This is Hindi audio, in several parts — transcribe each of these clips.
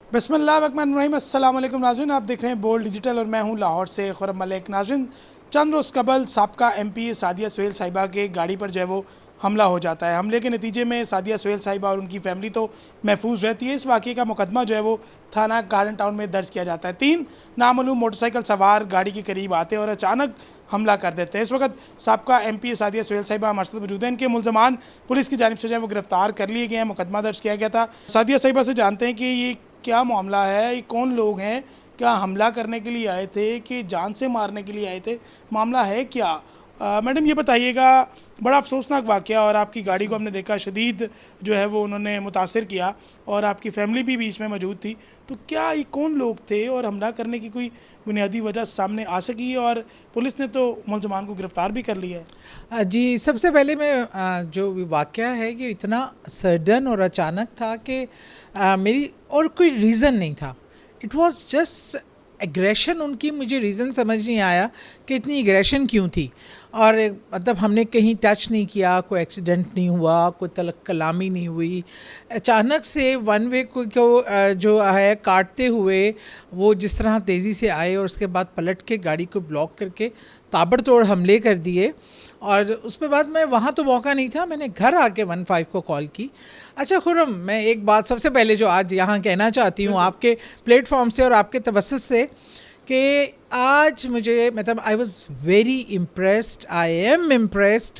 बिस्मिल्लाहिर्रहमानिर्रहीम। अस्सलाम वालेकुम नाज़रीन, आप देख रहे हैं बोल्ड डिजिटल और मैं हूं लाहौर से खुर्रम मलिक। नाज़रीन, चंद रोज़ कबल साबका एमपी सादिया सोहेल साहिबा के गाड़ी पर जो है वो हमला हो जाता है। हमले के नतीजे में सादिया सोहेल साहिबा और उनकी फैमिली तो महफूज रहती है। इस वाक़े का मुकदमा जो है वो थाना गार्डन टाउन में दर्ज किया जाता है। 3 नामालूम मोटरसाइकिल सवार गाड़ी के करीब आते हैं और अचानक हमला कर देते हैं। इस वक्त साबका एमपी सादिया सोहेल साहिबा हमारे साथ मौजूद हैं। इनके मुलजमान पुलिस की जानिब से जो है वो गिरफ्तार कर लिए गए हैं, मुकदमा दर्ज किया गया था। सादिया साहिबा से जानते हैं कि ये क्या मामला है, ये कौन लोग हैं, क्या हमला करने के लिए आए थे कि जान से मारने के लिए आए थे, मामला है क्या? मैडम ये बताइएगा, बड़ा अफसोसनाक वाक़या और आपकी गाड़ी को हमने देखा शदीद जो है वो उन्होंने मुतासिर किया और आपकी फैमिली भी बीच में मौजूद थी। तो क्या ये कौन लोग थे और हमला करने की कोई बुनियादी वजह सामने आ सकी? और पुलिस ने तो मुलजमान को गिरफ़्तार भी कर लिया है। जी, सबसे पहले मैं जो वाक़या है कि इतना सडन और अचानक था कि मेरी और कोई रीज़न नहीं था। इट वाज़ जस्ट एग्रेशन उनकी, मुझे रीज़न समझ नहीं आया कि इतनी एग्रेशन क्यों थी। और मतलब हमने कहीं टच नहीं किया, कोई एक्सीडेंट नहीं हुआ, कोई तलक कलामी नहीं हुई। अचानक से वन वे को जो है काटते हुए वो जिस तरह तेज़ी से आए और उसके बाद पलट के गाड़ी को ब्लॉक करके ताबड़तोड़ हमले कर दिए। और उसके बाद मैं वहाँ तो मौका नहीं था, मैंने घर आके 15 को कॉल की। अच्छा खुर्रम, मैं एक बात सबसे पहले जो आज यहाँ कहना चाहती हूँ आपके प्लेटफॉर्म से और आपके तवज्जुह से कि आज मुझे मतलब I was very impressed, I am impressed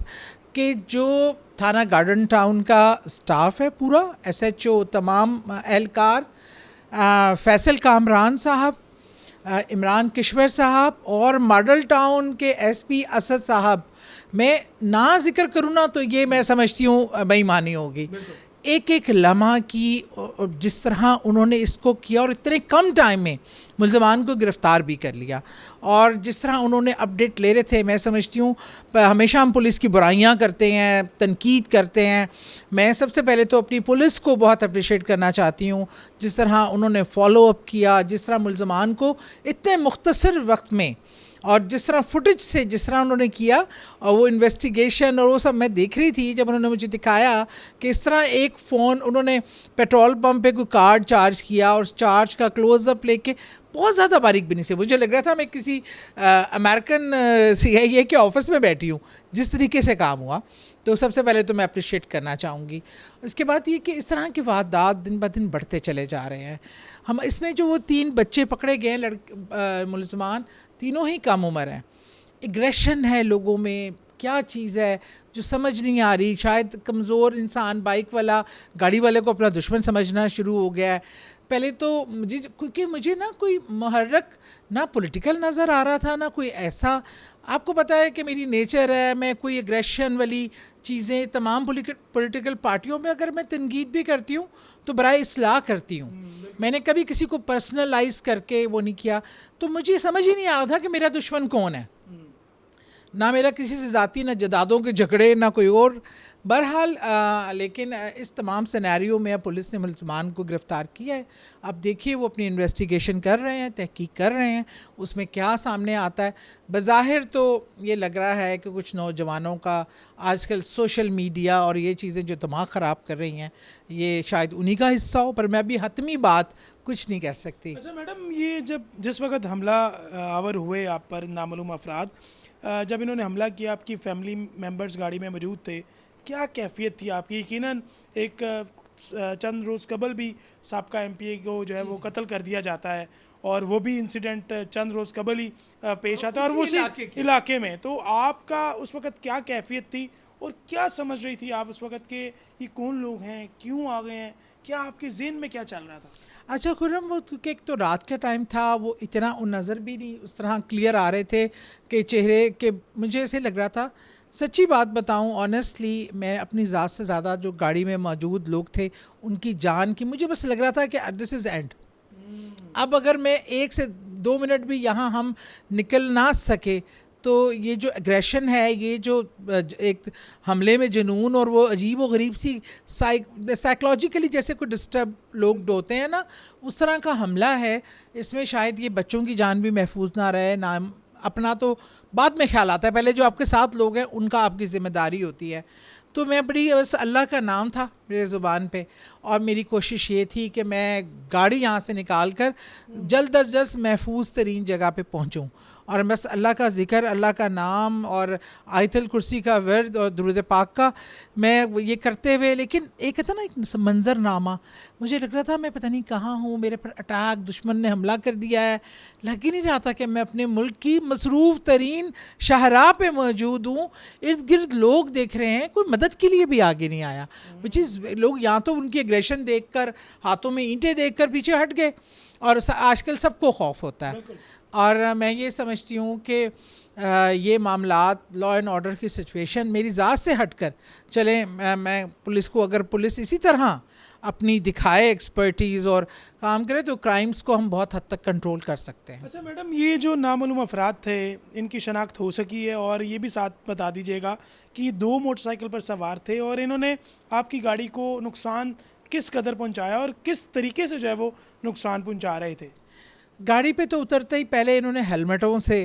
कि जो थाना गार्डन टाउन का स्टाफ है पूरा, एसएचओ, तमाम एहलकार, फैसल कामरान साहब, इमरान किश्वर साहब और मॉडल टाउन के एसपी असद साहब, मैं ना जिक्र करूँ ना तो ये मैं समझती हूँ बेईमानी होगी। एक एक लम्हा की जिस तरह उन्होंने इसको किया और इतने कम टाइम में मुलजमान को गिरफ़्तार भी कर लिया, और जिस तरह उन्होंने अपडेट ले रहे थे, मैं समझती हूँ हमेशा हम पुलिस की बुराइयां करते हैं, तनकीद करते हैं। मैं सबसे पहले तो अपनी पुलिस को बहुत अप्रिशिएट करना चाहती हूँ, जिस तरह उन्होंने फॉलो अप किया, जिस तरह मुलजमान को इतने मुख्तसर वक्त में और जिस तरह फुटेज से जिस तरह उन्होंने किया, और वो इन्वेस्टिगेशन और वो सब मैं देख रही थी जब उन्होंने मुझे दिखाया कि इस तरह एक फ़ोन उन्होंने पेट्रोल पंप पे कोई कार्ड चार्ज किया और चार्ज का क्लोज़अप लेके बहुत ज़्यादा बारीक बिनी से, मुझे लग रहा था मैं किसी अमेरिकन CIA के ऑफिस में बैठी हूँ जिस तरीके से काम हुआ। तो सबसे पहले तो मैं अप्रिशिएट करना चाहूँगी। इसके बाद ये कि इस तरह के वारदात दिन ब दिन बढ़ते चले जा रहे हैं। हम इसमें जो वो 3 बच्चे पकड़े गए मुलजमान, तीनों ही कम उम्र हैं। एग्रेशन है लोगों में, क्या चीज़ है जो समझ नहीं आ रही। शायद कमज़ोर इंसान बाइक वाला गाड़ी वाले को अपना दुश्मन समझना शुरू हो गया है। पहले तो मुझे, क्योंकि मुझे ना कोई मुहर्रक ना पॉलिटिकल नज़र आ रहा था ना कोई ऐसा। आपको पता है कि मेरी नेचर है, मैं कोई एग्रेशन वाली चीज़ें तमाम पॉलिटिकल पार्टियों में अगर मैं तनकीद भी करती हूँ तो बराए इस्लाह करती हूँ। मैंने कभी किसी को पर्सनलाइज करके वो नहीं किया। तो मुझे समझ ही नहीं आ रहा था कि मेरा दुश्मन कौन है, ना मेरा किसी से ज़ाती, ना जदादों के झगड़े, ना कोई और। बहरहाल लेकिन इस तमाम सिनेरियो में अब पुलिस ने मुलजमान को गिरफ़्तार किया है। अब देखिए वो अपनी इन्वेस्टिगेशन कर रहे हैं, तहकीक कर रहे हैं, उसमें क्या सामने आता है। बज़ाहिर तो ये लग रहा है कि कुछ नौजवानों का आजकल सोशल मीडिया और ये चीज़ें जो दिमाग ख़राब कर रही हैं, ये शायद उन्हीं का हिस्सा हो, पर मैं अभी हतमी बात कुछ नहीं कर सकती। अच्छा मैडम, ये जिस वक्त हमला आवर हुए आप पर नामालूम अफराद, जब इन्होंने हमला किया, आपकी फैमिली मेम्बर्स गाड़ी में मौजूद थे, क्या कैफियत थी आपकी? यकीनन एक चंद रोज़ कबल भी साबका एमपी को जो है वो कत्ल कर दिया जाता है और वो भी इंसिडेंट चंद रोज़ कबल ही पेश आता है और वो उसी इलाके में। तो आपका उस वक़्त क्या कैफियत थी और क्या समझ रही थी आप उस वक़्त के ये कौन लोग हैं, क्यों आ गए हैं, क्या आपके ज़हन में क्या चल रहा था? अच्छा खुर्रम, वो क्योंकि एक तो रात का टाइम था, वो इतना उन नज़र भी नहीं उस तरह क्लियर आ रहे थे कि चेहरे के, मुझे ऐसे लग रहा था। सच्ची बात बताऊं, ऑनेस्टली मैं अपनी ज़ात से ज़्यादा जो गाड़ी में मौजूद लोग थे उनकी जान की, मुझे बस लग रहा था कि दिस इज़ एंड। अब अगर मैं 1 से 2 मिनट भी यहाँ हम निकल ना सके तो ये जो एग्रेशन है, ये जो एक हमले में जुनून और वो अजीब व गरीब सी साइकोलॉजिकली जैसे कोई डिस्टर्ब लोग होते हैं ना, उस तरह का हमला है। इसमें शायद ये बच्चों की जान भी महफूज ना रहे, ना अपना तो बाद में ख्याल आता है, पहले जो आपके साथ लोग हैं उनका आपकी ज़िम्मेदारी होती है। तो मैं बड़ी बस अल्लाह का नाम था मेरे ज़ुबान पे, और मेरी कोशिश ये थी कि मैं गाड़ी यहाँ से निकाल कर जल्द अज जल्द महफूज तरीन जगह पे पहुँचूँ, और बस अल्लाह का ज़िक्र, अल्लाह का नाम और आयतुल कुर्सी का वर्द और दुरूद पाक का मैं ये करते हुए, लेकिन एक था ना एक मंजरनामा, मुझे लग रहा था मैं पता नहीं कहाँ हूँ, मेरे पर अटैक, दुश्मन ने हमला कर दिया है, लग ही नहीं रहा था कि मैं अपने मुल्क की मसरूफ़ तरीन शाहराह पे मौजूद हूँ, इर्द गिर्द लोग देख रहे हैं, कोई मदद के लिए भी आगे नहीं आया। विच इज़ लोग या तो उनकी एग्रेशन देख कर, हाथों में ईंटें देख कर पीछे हट गए, और आजकल सबको खौफ होता है। और मैं ये समझती हूँ कि ये मामलात, लॉ एंड ऑर्डर की सिचुएशन मेरी ज़ात से हटकर चले, मैं पुलिस को, अगर पुलिस इसी तरह अपनी दिखाए एक्सपर्टीज़ और काम करे तो क्राइम्स को हम बहुत हद तक कंट्रोल कर सकते हैं। अच्छा मैडम, ये जो नामालूम अफराद थे, इनकी शनाख्त हो सकी है? और ये भी साथ बता दीजिएगा कि 2 मोटरसाइकिल पर सवार थे और इन्होंने आपकी गाड़ी को नुकसान किस कदर पहुंचाया और किस तरीके से जो है वो नुकसान पहुंचा रहे थे? गाड़ी पे तो उतरते ही पहले इन्होंने हेलमेटों से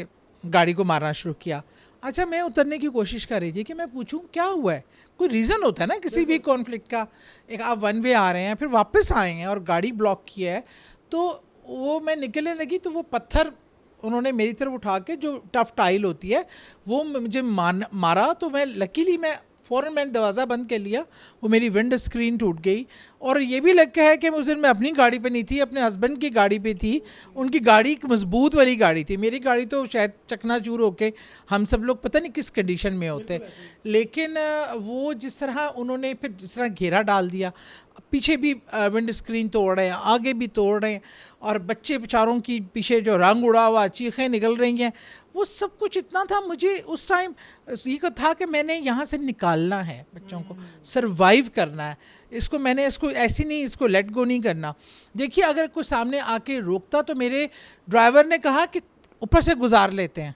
गाड़ी को मारना शुरू किया। अच्छा, मैं उतरने की कोशिश कर रही थी कि मैं पूछूं क्या हुआ है, कोई रीज़न होता है ना किसी भी कॉन्फ्लिक्ट का। एक आप वन वे आ रहे हैं, फिर वापस आए हैं और गाड़ी ब्लॉक किया है, तो वो मैं निकलने लगी तो वो पत्थर उन्होंने मेरी तरफ उठा के, जो टफ टाइल होती है वो मुझे मारा, तो मैं लकीली मैं फ़ौरन मैंने दरवाज़ा बंद कर लिया, वो मेरी विंड स्क्रीन टूट गई। और ये भी लगता है कि उस दिन मैं अपनी गाड़ी पे नहीं थी, अपने हस्बैंड की गाड़ी पे थी। उनकी गाड़ी एक मजबूत वाली गाड़ी थी, मेरी गाड़ी तो शायद चकनाचूर होके हम सब लोग पता नहीं किस कंडीशन में होते। लेकिन वो जिस तरह उन्होंने फिर जिस तरह घेरा डाल दिया, पीछे भी विंड स्क्रीन तोड़ रहे हैं, आगे भी तोड़ रहे हैं, और बच्चे बेचारों की पीछे जो रंग उड़ा हुआ, चीखें निकल रही हैं, वो सब कुछ इतना था। मुझे उस टाइम ये था कि मैंने यहाँ से निकालना है, बच्चों को सरवाइव करना है, इसको ऐसी नहीं, इसको लेट गो नहीं करना। देखिए, अगर कोई सामने आके रोकता तो मेरे ड्राइवर ने कहा कि ऊपर से गुजार लेते हैं।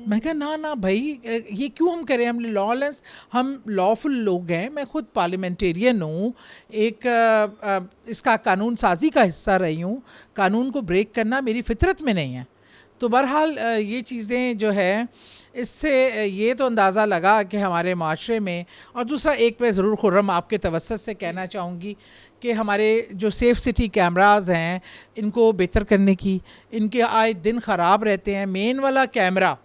मैं कहा ना भाई, ये क्यों हम करें, हम लॉलेस, हम लॉफुल लोग हैं, मैं खुद पार्लियामेंटेरियन हूँ, एक इसका कानून साजी का हिस्सा रही हूँ, कानून को ब्रेक करना मेरी फितरत में नहीं है। तो बहरहाल ये चीज़ें जो है, इससे ये तो अंदाज़ा लगा कि हमारे माशरे में, और दूसरा एक मैं ज़रूर खुर्रम आपके तवस्सुत से कहना चाहूँगी कि हमारे जो सेफ़ सिटी कैमराज़ हैं, इनको बेहतर करने की, इनके आए दिन ख़राब रहते हैं। मेन वाला कैमरा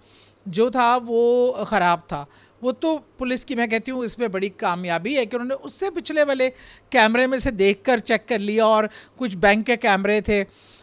जो था वो ख़राब था, वो तो पुलिस की मैं कहती हूँ इसमें बड़ी कामयाबी है कि उन्होंने उससे पिछले वाले कैमरे में से देखकर चेक कर लिया, और कुछ बैंक के कैमरे थे,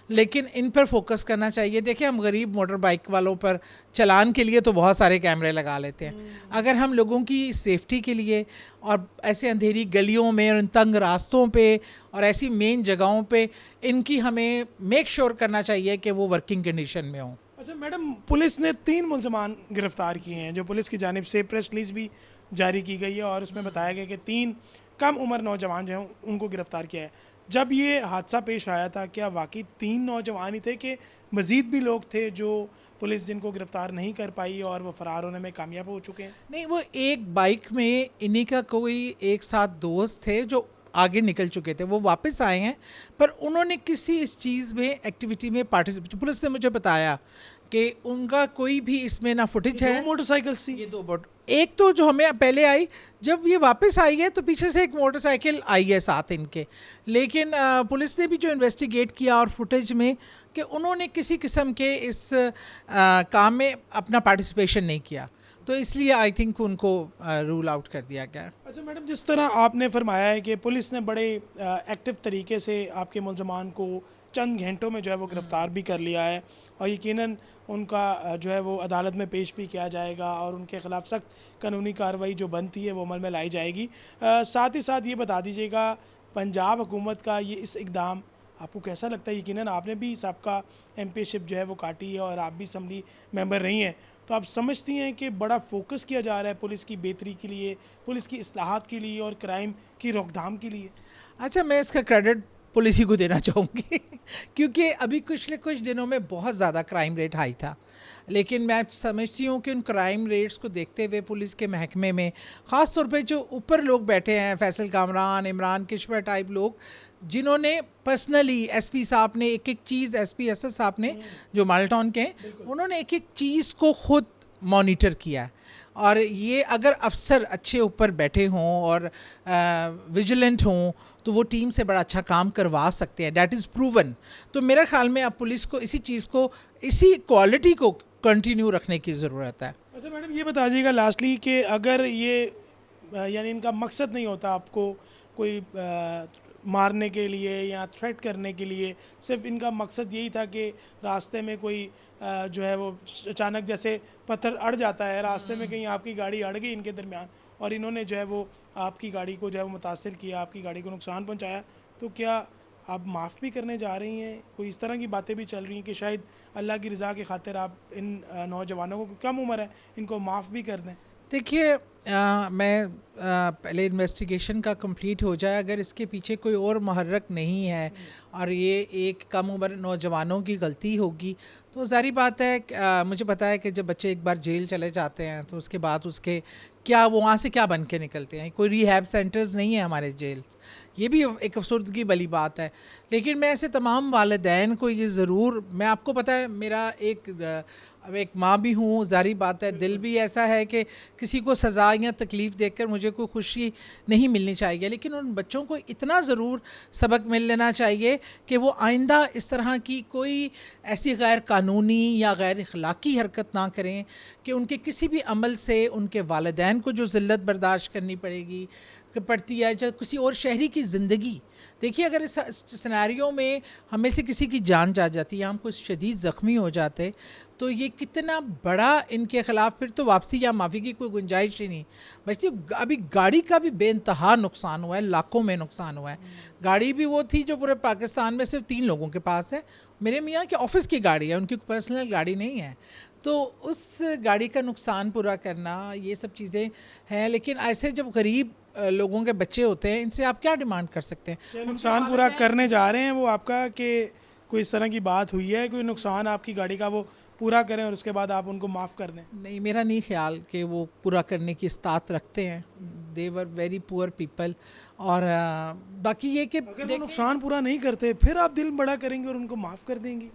लेकिन इन पर फोकस करना चाहिए। देखिए, हम गरीब मोटर बाइक वालों पर चलान के लिए तो बहुत सारे कैमरे लगा लेते हैं, अगर हम लोगों की सेफ्टी के लिए और ऐसे अंधेरी गलियों में और इन तंग रास्तों पे और ऐसी मेन जगहों पे इनकी हमें मेक श्योर करना चाहिए कि वो वर्किंग कंडीशन में हों। अच्छा मैडम, पुलिस ने 3 मुलजमान गिरफ्तार किए हैं, जो पुलिस की जानिब से प्रेस रिलीज भी जारी की गई है, और उसमें बताया गया कि 3 कम उम्र नौजवान जो हैं उनको गिरफ्तार किया है। जब ये हादसा पेश आया था, क्या वाकई 3 नौजवान ही थे कि मज़ीद भी लोग थे जो पुलिस जिनको गिरफ्तार नहीं कर पाई और वो फ़रार होने में कामयाब हो चुके हैं? नहीं, वो एक बाइक में इन्हीं का कोई एक साथ दोस्त थे जो आगे निकल चुके थे, वो वापस आए हैं, पर उन्होंने किसी इस चीज़ में एक्टिविटी में पार्टिसिपेट, पुलिस ने मुझे बताया कि उनका कोई भी इसमें ना फुटेज है। 2 मोटरसाइकिल्स थी? ये 2 बोट, एक तो जो हमें पहले आई, जब ये वापस आई है तो पीछे से एक मोटरसाइकिल आई है साथ इनके, लेकिन पुलिस ने भी जो इन्वेस्टिगेट किया और फुटेज में कि उन्होंने किसी किस्म के इस काम में अपना पार्टिसिपेशन नहीं किया, तो इसलिए आई थिंक उनको रूल आउट कर दिया गया। अच्छा मैडम, जिस तरह आपने फरमाया है कि पुलिस ने बड़े एक्टिव तरीके से आपके मुलजमान को चंद घंटों में जो है वो गिरफ़्तार भी कर लिया है, और यकीनन उनका जो है वो अदालत में पेश भी किया जाएगा और उनके ख़िलाफ़ सख्त कानूनी कार्रवाई जो बनती है वो अमल में लाई जाएगी। साथ ही साथ ये बता दीजिएगा, पंजाब हुकूमत का ये इस इक़दाम आपको कैसा लगता है? यकीनन आपने भी सबका एमपीशिप जो है वो काटी है और आप भी असम्बली मेंबर रही हैं, तो आप समझती हैं कि बड़ा फोकस किया जा रहा है पुलिस की बेहतरी के लिए, पुलिस की इस्लाहात के लिए और क्राइम की रोकथाम के लिए? अच्छा, मैं इसका क्रेडिट पुलिस ही को देना चाहूँगी क्योंकि अभी कुछ दिनों में बहुत ज़्यादा क्राइम रेट हाई था, लेकिन मैं समझती हूँ कि उन क्राइम रेट्स को देखते हुए पुलिस के महकमे में ख़ास तौर पे जो ऊपर लोग बैठे हैं, फैसल कामरान, इमरान किश्वर टाइप लोग, जिन्होंने पर्सनली एसपी साहब ने एक एक चीज़, एसपी एसएस साहब ने जो माल्टाउन के हैं, उन्होंने एक एक चीज़ को खुद मॉनिटर किया है। और ये अगर अफसर अच्छे ऊपर बैठे हों और विजिलेंट हों तो वो टीम से बड़ा अच्छा काम करवा सकते हैं, डैट इज़ प्रूवन। तो मेरे ख्याल में अब पुलिस को इसी चीज़ को, इसी क्वालिटी को कंटिन्यू रखने की ज़रूरत है। अच्छा मैडम, ये बता दीजिएगा लास्टली कि अगर ये यानी इनका मकसद नहीं होता आपको कोई मारने के लिए या थ्रेट करने के लिए, सिर्फ इनका मकसद यही था कि रास्ते में कोई जो है वो अचानक जैसे पत्थर अड़ जाता है रास्ते में, कहीं आपकी गाड़ी अड़ गई इनके दरमियान और इन्होंने जो है वो आपकी गाड़ी को जो है वो मुतासिर किया, आपकी गाड़ी को नुकसान पहुंचाया, तो क्या आप माफ़ भी करने जा रही हैं? कोई इस तरह की बातें भी चल रही हैं कि शायद अल्लाह की रज़ा की खातिर आप इन नौजवानों को, कम उम्र है, इनको माफ़ भी कर दें? देखिए, मैं पहले इन्वेस्टिगेशन का कंप्लीट हो जाए, अगर इसके पीछे कोई और मुहर्रक नहीं है और ये एक कम उम्र नौजवानों की गलती होगी तो ज़ाहिर बात है, मुझे पता है कि जब बच्चे एक बार जेल चले जाते हैं तो उसके बाद उसके क्या वो वहाँ से क्या बन के निकलते हैं। कोई रिहैब सेंटर्स नहीं है हमारे जेल, ये भी एक अफसरदगी वाली बात है। लेकिन मैं ऐसे तमाम वालिदैन को ये ज़रूर, मैं आपको पता है मेरा अब एक माँ भी हूँ, ज़ाहिर बात है दिल भी ऐसा है कि किसी को सज़ा या तकलीफ़ देखकर मुझे कोई खुशी नहीं मिलनी चाहिए, लेकिन उन बच्चों को इतना ज़रूर सबक मिल लेना चाहिए कि वो आइंदा इस तरह की कोई ऐसी गैर कानूनी या गैर अखलाक़ी हरकत ना करें कि उनके किसी भी अमल से उनके वालिदैन को जो ज़िल्लत बर्दाश्त करनी पड़ती है, या किसी और शहरी की ज़िंदगी। देखिए, अगर इस सिनेरियो में हमें से किसी की जान जा जाती है, हम कुछ शदीद ज़ख्मी हो जाते, तो ये कितना बड़ा इनके ख़िलाफ़ फिर तो वापसी या माफ़ी की कोई गुंजाइश ही नहीं बचती। अभी गाड़ी का भी बेइंतहा नुकसान हुआ है, लाखों में नुकसान हुआ है। गाड़ी भी वो थी जो पूरे पाकिस्तान में सिर्फ 3 लोगों के पास है, मेरे मियाँ के ऑफ़िस की गाड़ी है, उनकी पर्सनल गाड़ी नहीं है। तो उस गाड़ी का नुकसान पूरा करना, ये सब चीज़ें हैं। लेकिन ऐसे जब गरीब लोगों के बच्चे होते हैं, इनसे आप क्या डिमांड कर सकते हैं? नुकसान पूरा करने जा रहे हैं वो आपका, कि कोई इस तरह की बात हुई है, कोई नुकसान आपकी गाड़ी का वो पूरा करें और उसके बाद आप उनको माफ़ कर दें? नहीं, मेरा नहीं ख्याल कि वो पूरा करने की इस्तात रखते हैं। दे वर वेरी पुअर पीपल। और बाकी ये कि अगर वो नुकसान पूरा नहीं करते फिर आप दिल बड़ा करेंगे और उनको माफ़ कर देंगी?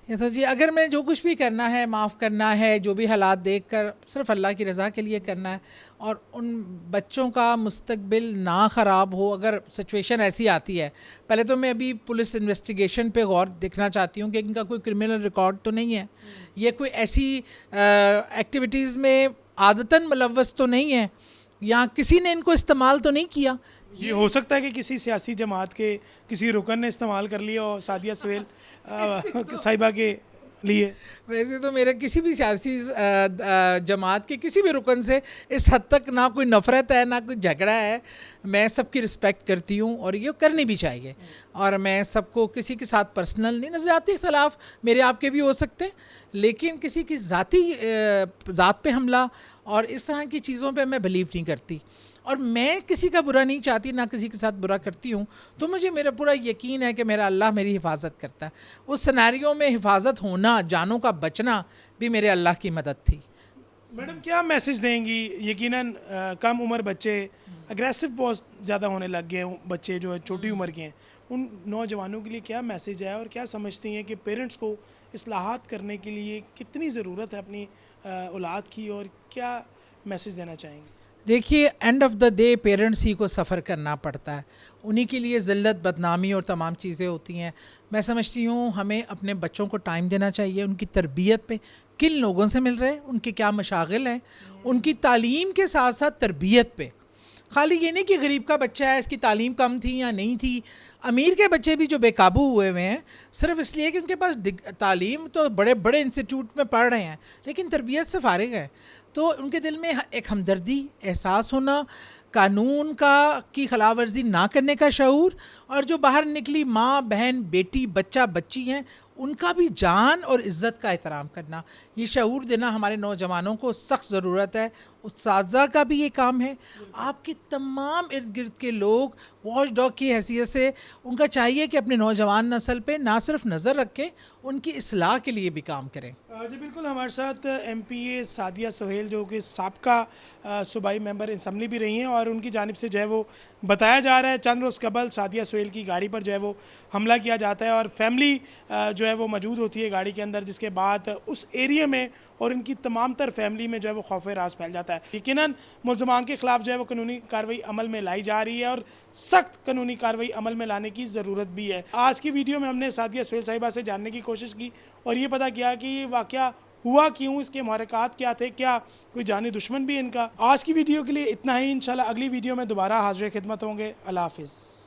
ये तो जी, अगर मैं जो कुछ भी करना है, माफ़ करना है, जो भी हालात देखकर सिर्फ अल्लाह की रज़ा के लिए करना है और उन बच्चों का मुस्तकबिल ना ख़राब हो। अगर सिचुएशन ऐसी आती है, पहले तो मैं अभी पुलिस इन्वेस्टिगेशन पे गौर देखना चाहती हूँ कि इनका कोई क्रिमिनल रिकॉर्ड तो नहीं है, ये कोई ऐसी एक्टिविटीज़ में आदतन मुलव्वस तो नहीं है, या किसी ने इनको इस्तेमाल तो नहीं किया। ये हो सकता है कि किसी सियासी जमात के किसी रुकन ने इस्तेमाल कर लिया और सादिया सुहेल साहिबा के लिए। वैसे तो मेरे किसी भी सियासी जमात के किसी भी रुकन से इस हद तक ना कोई नफ़रत है, ना कोई झगड़ा है। मैं सबकी रिस्पेक्ट करती हूँ और ये करनी भी चाहिए। और मैं सबको, किसी के साथ पर्सनल नहीं, नज़रियाती इख्तलाफ मेरे आपके भी हो सकते हैं, लेकिन किसी की ज़ात पे हमला और इस तरह की चीज़ों पे मैं बिलीव नहीं करती। और मैं किसी का बुरा नहीं चाहती, ना किसी के साथ बुरा करती हूँ। तो मुझे मेरा पूरा यकीन है कि मेरा अल्लाह मेरी हिफाजत करता है। उस सिनेरियो में हिफाजत होना, जानों का बचना भी मेरे अल्लाह की मदद थी। मैडम, क्या मैसेज देंगी? यकीनन कम उम्र बच्चे अग्रेसिव बहुत ज़्यादा होने लग गए हैं, बच्चे जो है छोटी उम्र के हैं, उन नौजवानों के लिए क्या मैसेज है और क्या समझती हैं कि पेरेंट्स को इस्लाहात करने के लिए कितनी ज़रूरत है अपनी औलाद की, और क्या मैसेज देना चाहेंगे? देखिए, end of the day parents ही को सफ़र करना पड़ता है, उन्हीं के लिए ज़िल्लत, बदनामी और तमाम चीज़ें होती हैं। मैं समझती हूँ हमें अपने बच्चों को टाइम देना चाहिए, उनकी तरबियत पे, किन लोगों से मिल रहे हैं, उनके क्या मशागिल हैं, उनकी तालीम के साथ साथ तरबियत पे। खाली ये नहीं कि गरीब का बच्चा है, इसकी तालीम कम थी या नहीं थी। अमीर के बच्चे भी जो बेकाबू हुए हुए हैं सिर्फ इसलिए कि उनके पास तालीम तो बड़े बड़े इंस्टीट्यूट में पढ़ रहे हैं, लेकिन तरबियत से फारिग हैं। तो उनके दिल में एक हमदर्दी, एहसास होना, कानून की खिलाफ वर्जी ना करने का शऊर, और जो बाहर निकली माँ, बहन, बेटी, बच्चा, बच्ची हैं, उनका भी जान और इज़्ज़त का एहतराम करना, ये शऊर देना हमारे नौजवानों को सख्त ज़रूरत है। उस्ताज़ा का भी ये काम है। आपके तमाम इर्द गिर्द के लोग वॉच डॉग की हैसियत से उनका चाहिए कि अपने नौजवान नस्ल पे ना सिर्फ नज़र रखें, उनकी इस्लाह के लिए भी काम करें। जी बिल्कुल, हमारे साथ MPA सादिया सुहेल जो कि साबका सूबाई मेंबर असम्बली भी रही हैं, और उनकी जानिब से जो है वो बताया जा रहा है चंद रोज़ कबल सादिया सुहेल की गाड़ी पर जो है वो हमला किया जाता है और फैमिली जो है वो मौजूद होती है गाड़ी के अंदर, जिसके बाद उस एरिया में और इनकी तमाम तर फैमिली में जो है वो खौफ राज फैल जाता है। यकीनन मुलजमान के खिलाफ जो है वो कानूनी कार्रवाई अमल में लाई जा रही है और सख्त कानूनी कार्रवाई अमल में लाने की ज़रूरत भी है। आज की वीडियो में हमने सादिया सुहेल साहिबा से जानने की कोशिश की और ये पता किया कि ये वाक़या हुआ क्यों, इसके महरक़ात क्या थे, क्या कोई जानी दुश्मन भी इनका। आज की वीडियो के लिए इतना ही। इंशाल्लाह अगली वीडियो में दोबारा हाज़िर खिदमत होंगे। अल्लाह हाफ़िज़।